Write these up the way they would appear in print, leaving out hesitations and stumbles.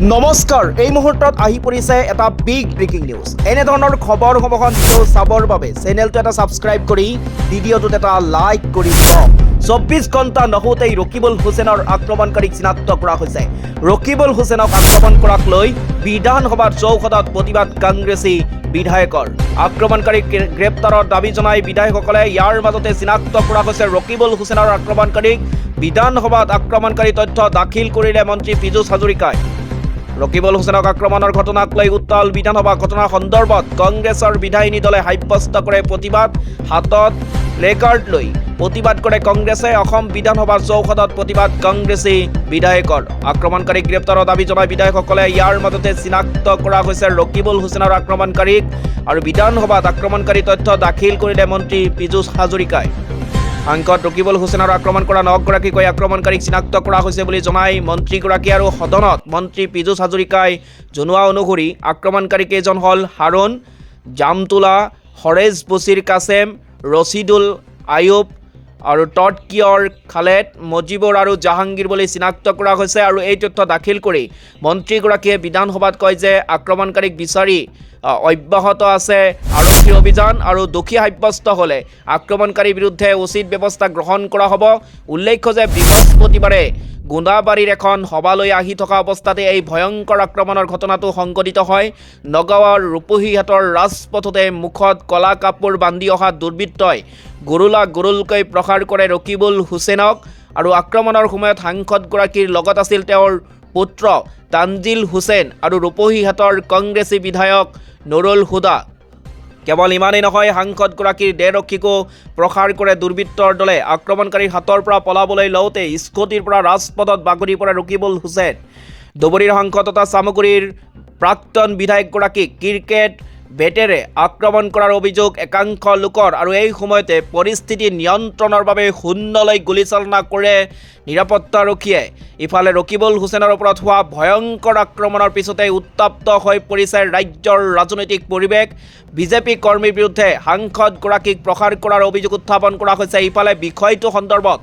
নমস্কাৰ, এই মুহূৰ্তত আহি পৰিছে এটা বিগ ব্ৰেকিং নিউজ। এনে ধৰণৰ খবৰসমূহৰ ভিডিঅ' চাবৰ বাবে চেনেলটো এটা ছাবস্ক্ৰাইব কৰি ভিডিঅ'টোত এটা লাইক কৰি দিয়ক। 24 ঘণ্টা নহওঁতেই ৰকিবুল হুছেইনৰ আক্ৰমণকাৰীক চিনাক্ত কৰা হৈছে। ৰকিবুল হুছেইনক আক্ৰমণ কৰাক লৈ বিধানসভাৰ চৌহদত প্ৰতিবাদ কংগ্ৰেছী বিধায়কৰ। আক্ৰমণকাৰীক গ্ৰেপ্তাৰৰ দাবী জনাই বিধায়কসকলে ইয়াৰ মাজতে চিনাক্ত কৰা হৈছে ৰকিবুল হুছেইনৰ আক্ৰমণকাৰীক। বিধানসভাত আক্ৰমণকাৰী তথ্য দাখিল কৰিলে মন্ত্ৰী পীযুষ হাজৰিকাই। ৰকিবুল হুছেইনক আক্ৰমণৰ ঘটনাক লৈ উত্তাল বিধানসভা। ঘটনা সন্দৰ্ভত কংগ্ৰেছৰ বিধায়িনী দলে সাব্যস্ত কৰে প্ৰতিবাদ। হাতত প্লেকাৰ্ড লৈ প্ৰতিবাদ কৰে কংগ্ৰেছে। অসম বিধানসভাৰ চৌহদত প্ৰতিবাদ কংগ্ৰেছী বিধায়কৰ। আক্ৰমণকাৰীক গ্ৰেপ্তাৰৰ দাবী জনাই বিধায়কসকলে ইয়াৰ মাজতে চিনাক্ত কৰা হৈছে ৰকিবুল হুছেইনৰ আক্ৰমণকাৰীক। আৰু বিধানসভাত আক্ৰমণকাৰী তথ্য দাখিল কৰিলে মন্ত্ৰী পীযুষ হাজৰিকাই। সাংসদ ৰকিবুল হুছেইনৰ আক্ৰমণ কৰা 9 গৰাকীকৈ আক্ৰমণকাৰীক চিনাক্ত কৰা হৈছে বুলি জনাই মন্ত্ৰীগৰাকী। আৰু সদনত মন্ত্ৰী পীযুষ হাজৰিকাই জনোৱা অনুসৰি আক্ৰমণকাৰীকেইজন হ'ল হাৰুণ, জামতুলা, হৰেজ বছিৰ কাছেম, ৰছিদুল আয়ুব আৰু টটকিয়ৰ খালেদ, মজিবুৰ আৰু জাহাংগীৰ বুলি চিনাক্ত কৰা হৈছে। আৰু এই তথ্য দাখিল কৰি মন্ত্ৰীগৰাকীয়ে বিধানসভাত কয় যে আক্ৰমণকাৰীক বিচাৰি অব্যাহত আছে আৰক্ষীৰ অভিযান। আৰু দোষী সাব্যস্ত হ'লে আক্ৰমণকাৰীৰ বিৰুদ্ধে উচিত ব্যৱস্থা গ্ৰহণ কৰা হ'ব। উল্লেখ্য যে বৃহস্পতিবাৰে গোদাবাৰীৰ এখন সভালৈ আহি থকা অৱস্থাতে এই ভয়ংকৰ আক্ৰমণৰ ঘটনাটো সংঘটিত হয়। নগাঁৱৰ ৰূপহীহাটৰ ৰাজপথতে মুখত কলা কাপোৰ বান্ধি অহা দুৰ্বৃত্তই গুৰুলকৈ প্ৰহাৰ কৰে ৰকিবুল হুছেইনক। আৰু আক্ৰমণৰ সময়ত সাংসদগৰাকীৰ লগত আছিল তেওঁৰ পুত্ৰ তানজিল হুছেইন আৰু ৰূপহীহাটৰ কংগ্ৰেছী বিধায়ক নুৰুল হুদা। কেৱল ইমানেই নহয়, সাংসদগৰাকীৰ দেহৰক্ষীকো প্ৰহাৰ কৰে দুৰ্বৃত্তৰ দলে। আক্ৰমণকাৰীৰ হাতৰ পৰা পলাবলৈ লওঁতে স্কুটিৰ পৰা ৰাজপথত বাগৰি পৰে ৰকিবুল হুছেইন। ধুবুৰীৰ সাংসদ তথা চামগুৰিৰ প্ৰাক্তন বিধায়কগৰাকীক ক্ৰিকেট বেটেৰে আক্ৰমণ কৰাৰ অভিযোগ একাংশ লোকৰ। আৰু এই সময়তে পৰিস্থিতি নিয়ন্ত্ৰণৰ বাবে শূন্যলৈ গুলীচালনা কৰে নিৰাপত্তাৰক্ষীয়ে। ইফালে ৰকিবুল হুছেইনৰ ওপৰত হোৱা ভয়ংকৰ আক্ৰমণৰ পিছতে উত্তপ্ত হৈ পৰিছে ৰাজ্যৰ ৰাজনৈতিক পৰিৱেশ। বিজেপি কৰ্মীৰ বিৰুদ্ধে সাংসদগৰাকীক প্ৰহাৰ কৰাৰ অভিযোগ উত্থাপন কৰা হৈছে। ইফালে বিষয়টো সন্দৰ্ভত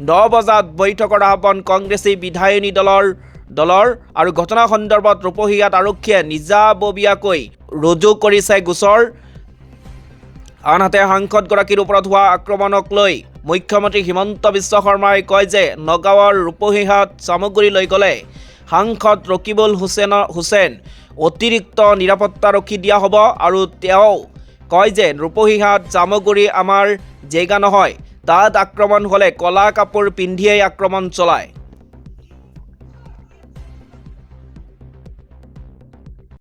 9 বজাত বৈঠকৰ আহ্বান কংগ্ৰেছী বিধায়িনী দলৰ। আৰু ঘটনা সন্দৰ্ভত ৰূপহীহাট আৰক্ষীয়ে নিজাববীয়াকৈ ৰুজু কৰিছে গোচৰ। আনহাতে সাংসদগৰাকীৰ ওপৰত হোৱা আক্ৰমণক লৈ মুখ্যমন্ত্ৰী হিমন্ত বিশ্ব শৰ্মাই কয় যে নগাঁৱৰ ৰূপহীহাট চামগুৰিলৈ গ'লে সাংসদ ৰকিবুল হুছেইন অতিৰিক্ত নিৰাপত্তাৰক্ষী দিয়া হ'ব। আৰু তেওঁ কয় যে ৰূপহীহাট চামগুৰি আমাৰ জেগা নহয়, তাত আক্ৰমণ হ'লে কলা কাপোৰ পিন্ধিয়েই আক্ৰমণ চলায়।